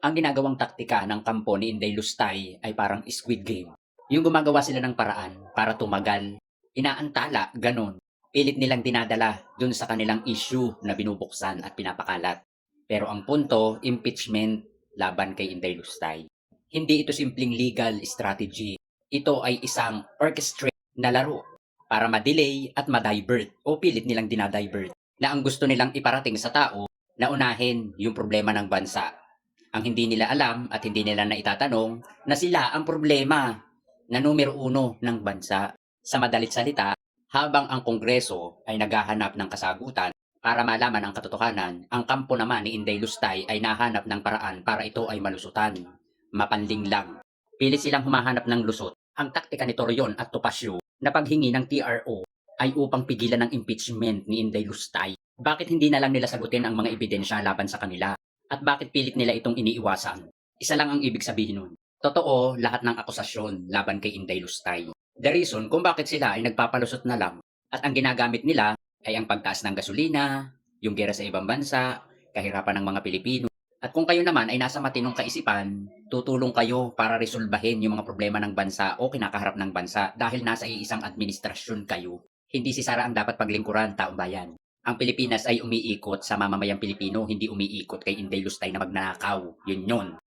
Ang ginagawang taktika ng kampo ni Inday Lustay ay parang Squid Game. Yung gumagawa sila ng paraan para tumagal, inaantala, ganon. Pilit nilang dinadala dun sa kanilang issue na binubuksan at pinapakalat. Pero ang punto, impeachment laban kay Inday Lustay. Hindi ito simpleng legal strategy. Ito ay isang orchestrated na laro para ma-delay at ma-divert o pilit nilang dinadivert na ang gusto nilang iparating sa tao na unahin yung problema ng bansa. Ang hindi nila alam at hindi nila naitatanong na sila ang problema na numero uno ng bansa. Sa madalit salita, habang ang Kongreso ay naghahanap ng kasagutan para malaman ang katotohanan, ang kampo naman ni Inday Lustay ay nahanap ng paraan para ito ay malusutan. Mapanling lang. Pilit silang humahanap ng lusot. Ang taktika ni Torion at Topacio na paghingi ng TRO ay upang pigilan ang impeachment ni Inday Lustay. Bakit hindi na lang nila sagutin ang mga ebidensya laban sa kanila? At bakit pilit nila itong iniiwasan? Isa lang ang ibig sabihin nun. Totoo lahat ng akusasyon laban kay Inday Lustay. The reason kung bakit sila ay nagpapalusot na lang at ang ginagamit nila ay ang pagtaas ng gasolina, yung gera sa ibang bansa, kahirapan ng mga Pilipino. At kung kayo naman ay nasa matinong kaisipan, tutulong kayo para resolbahin yung mga problema ng bansa o kinakaharap ng bansa dahil nasa iisang administrasyon kayo. Hindi si Sara ang dapat paglingkuran, taong bayan. Ang Pilipinas ay umiikot sa mamamayang Pilipino, hindi umiikot kay Inday Lustay na magnanakaw. Yun yun.